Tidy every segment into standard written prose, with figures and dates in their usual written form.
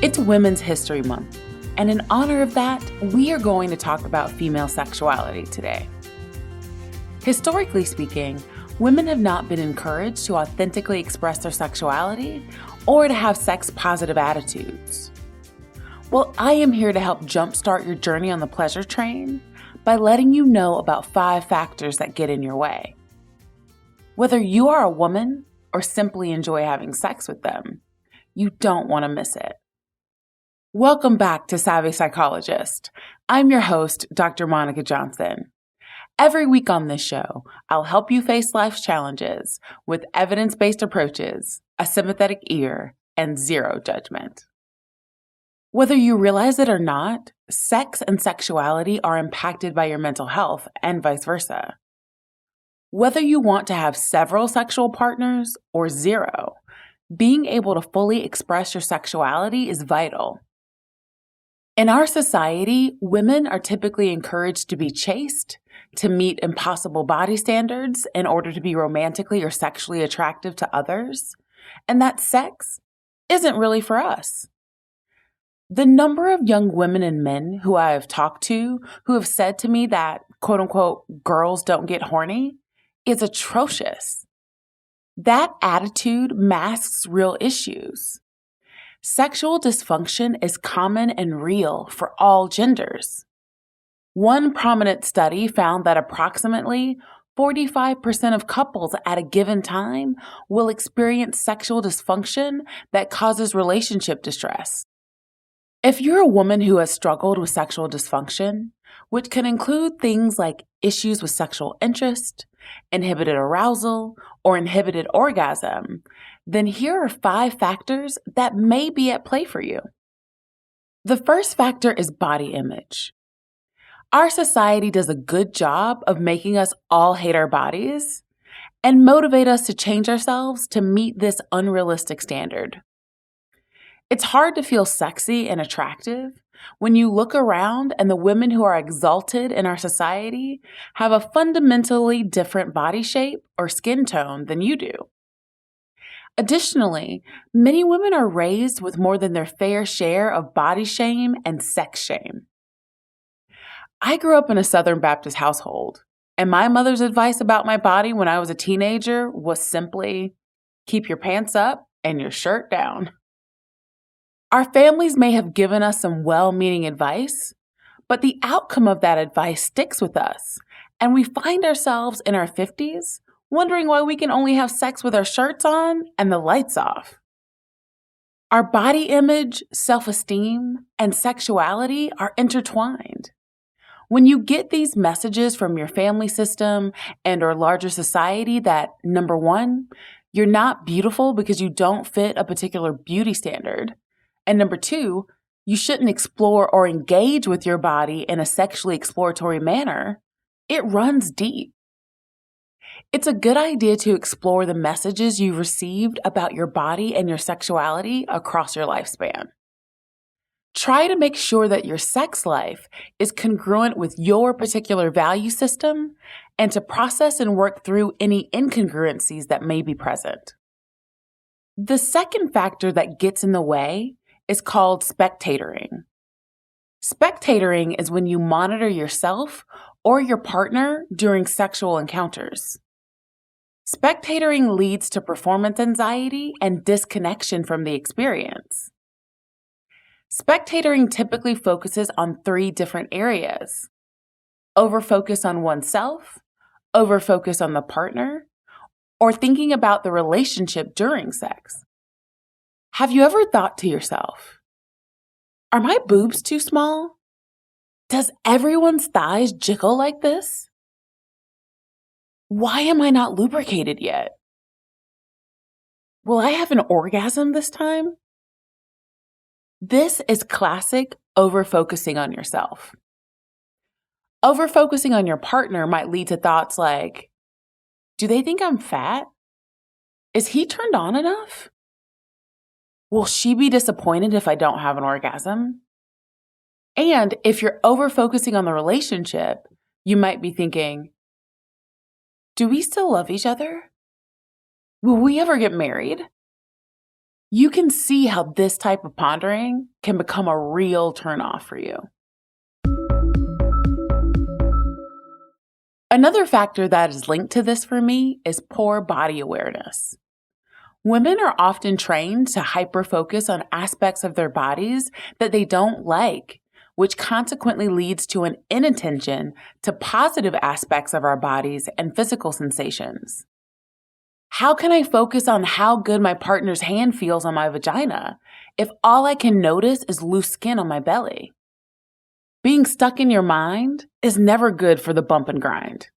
It's Women's History Month, and in honor of that, we are going to talk about female sexuality today. Historically speaking, women have not been encouraged to authentically express their sexuality or to have sex-positive attitudes. Well, I am here to help jumpstart your journey on the pleasure train by letting you know about 5 factors that get in your way. Whether you are a woman or simply enjoy having sex with them, you don't want to miss it. Welcome back to Savvy Psychologist. I'm your host, Dr. Monica Johnson. Every week on this show, I'll help you face life's challenges with evidence-based approaches, a sympathetic ear, and zero judgment. Whether you realize it or not, sex and sexuality are impacted by your mental health and vice versa. Whether you want to have several sexual partners or zero, being able to fully express your sexuality is vital. In our society, women are typically encouraged to be chaste, to meet impossible body standards in order to be romantically or sexually attractive to others, and that sex isn't really for us. The number of young women and men who I have talked to who have said to me that, quote unquote, girls don't get horny is atrocious. That attitude masks real issues. Sexual dysfunction is common and real for all genders. One prominent study found that approximately 45% of couples at a given time will experience sexual dysfunction that causes relationship distress. If you're a woman who has struggled with sexual dysfunction, which can include things like issues with sexual interest, inhibited arousal, or inhibited orgasm, then here are 5 factors that may be at play for you. The first factor is body image. Our society does a good job of making us all hate our bodies and motivate us to change ourselves to meet this unrealistic standard. It's hard to feel sexy and attractive when you look around and the women who are exalted in our society have a fundamentally different body shape or skin tone than you do. Additionally, many women are raised with more than their fair share of body shame and sex shame. I grew up in a Southern Baptist household, and my mother's advice about my body when I was a teenager was simply, keep your pants up and your shirt down. Our families may have given us some well-meaning advice, but the outcome of that advice sticks with us, and we find ourselves in our 50s wondering why we can only have sex with our shirts on and the lights off. Our body image, self-esteem, and sexuality are intertwined. When you get these messages from your family system and or larger society that, number 1, you're not beautiful because you don't fit a particular beauty standard, and number 2, you shouldn't explore or engage with your body in a sexually exploratory manner, it runs deep. It's a good idea to explore the messages you've received about your body and your sexuality across your lifespan. Try to make sure that your sex life is congruent with your particular value system and to process and work through any incongruencies that may be present. The second factor that gets in the way is called spectatoring. Spectatoring is when you monitor yourself or your partner during sexual encounters. Spectatoring leads to performance anxiety and disconnection from the experience. Spectatoring typically focuses on 3 different areas: over-focus on oneself, over-focus on the partner, or thinking about the relationship during sex. Have you ever thought to yourself, are my boobs too small? Does everyone's thighs jiggle like this? Why am I not lubricated yet? Will I have an orgasm this time? This is classic over-focusing on yourself. Over-focusing on your partner might lead to thoughts like, do they think I'm fat? Is he turned on enough? Will she be disappointed if I don't have an orgasm? And if you're over-focusing on the relationship, you might be thinking, do we still love each other? Will we ever get married? you can see how this type of pondering can become a real turnoff for you. Another factor that is linked to this for me is poor body awareness. Women are often trained to hyper-focus on aspects of their bodies that they don't like, which consequently leads to an inattention to positive aspects of our bodies and physical sensations. How can I focus on how good my partner's hand feels on my vagina if all I can notice is loose skin on my belly? Being stuck in your mind is never good for the bump and grind.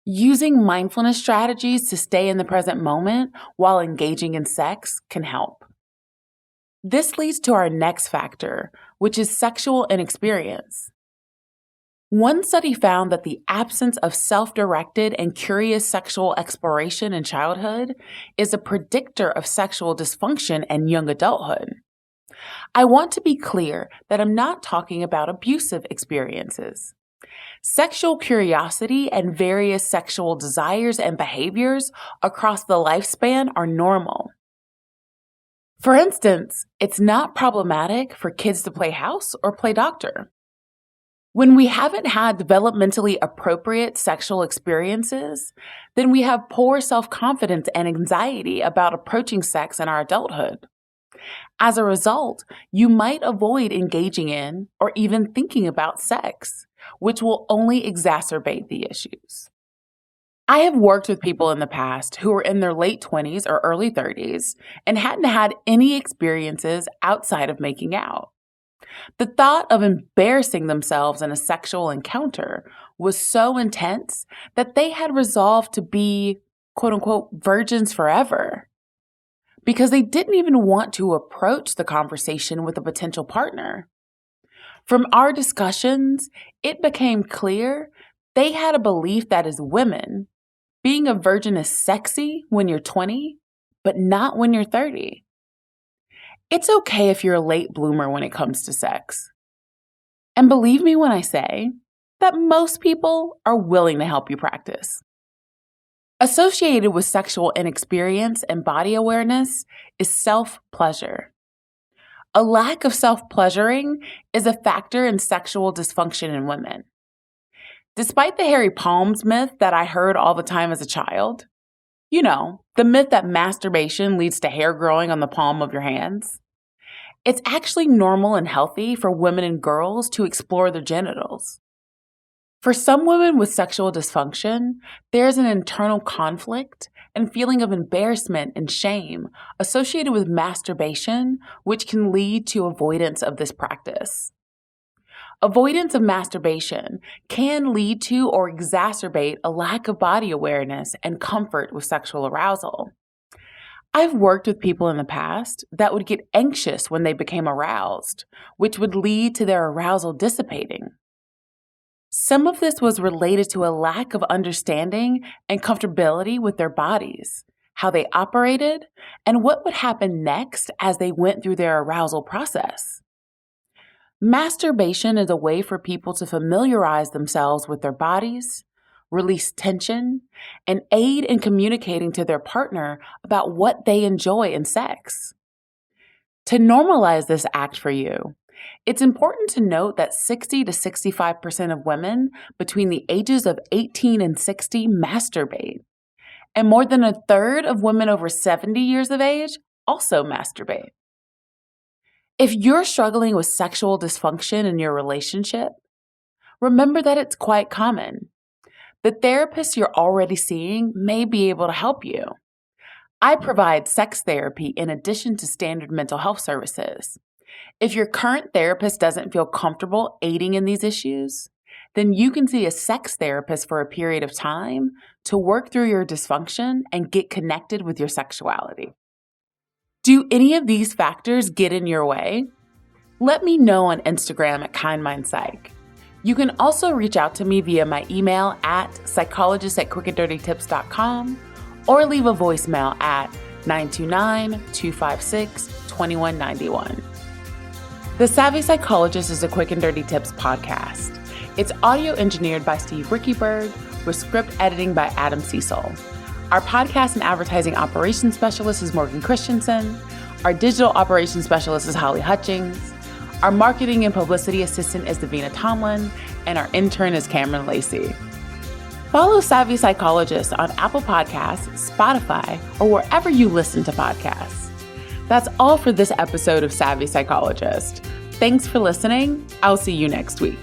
Using mindfulness strategies to stay in the present moment while engaging in sex can help. This leads to our next factor, which is sexual inexperience. One study found that the absence of self-directed and curious sexual exploration in childhood is a predictor of sexual dysfunction in young adulthood. I want to be clear that I'm not talking about abusive experiences. Sexual curiosity and various sexual desires and behaviors across the lifespan are normal. For instance, it's not problematic for kids to play house or play doctor. When we haven't had developmentally appropriate sexual experiences, then we have poor self-confidence and anxiety about approaching sex in our adulthood. As a result, you might avoid engaging in or even thinking about sex, which will only exacerbate the issues. I have worked with people in the past who were in their late 20s or early 30s and hadn't had any experiences outside of making out. The thought of embarrassing themselves in a sexual encounter was so intense that they had resolved to be, quote unquote, virgins forever, because they didn't even want to approach the conversation with a potential partner. From our discussions, it became clear they had a belief that as women, being a virgin is sexy when you're 20, but not when you're 30. It's okay if you're a late bloomer when it comes to sex. And believe me when I say that most people are willing to help you practice. Associated with sexual inexperience and body awareness is self-pleasure. A lack of self-pleasuring is a factor in sexual dysfunction in women. Despite the hairy palms myth that I heard all the time as a child, you know, the myth that masturbation leads to hair growing on the palm of your hands, it's actually normal and healthy for women and girls to explore their genitals. For some women with sexual dysfunction, there's an internal conflict and feeling of embarrassment and shame associated with masturbation, which can lead to avoidance of this practice. Avoidance of masturbation can lead to or exacerbate a lack of body awareness and comfort with sexual arousal. I've worked with people in the past that would get anxious when they became aroused, which would lead to their arousal dissipating. Some of this was related to a lack of understanding and comfortability with their bodies, how they operated, and what would happen next as they went through their arousal process. Masturbation is a way for people to familiarize themselves with their bodies, release tension, and aid in communicating to their partner about what they enjoy in sex. To normalize this act for you, it's important to note that 60 to 65% of women between the ages of 18 and 60 masturbate, and more than a third of women over 70 years of age also masturbate. If you're struggling with sexual dysfunction in your relationship, remember that it's quite common. The therapist you're already seeing may be able to help you. I provide sex therapy in addition to standard mental health services. If your current therapist doesn't feel comfortable aiding in these issues, then you can see a sex therapist for a period of time to work through your dysfunction and get connected with your sexuality. Do any of these factors get in your way? Let me know on Instagram at KindMindPsych. You can also reach out to me via my email at psychologist@quickanddirtytips.com or leave a voicemail at 929-256-2191. The Savvy Psychologist is a Quick and Dirty Tips podcast. It's audio engineered by Steve Rickyberg with script editing by Adam Cecil. Our podcast and advertising operations specialist is Morgan Christensen. Our digital operations specialist is Holly Hutchings. Our marketing and publicity assistant is Davina Tomlin, and our intern is Cameron Lacey. Follow Savvy Psychologist on Apple Podcasts, Spotify, or wherever you listen to podcasts. That's all for this episode of Savvy Psychologist. Thanks for listening. I'll see you next week.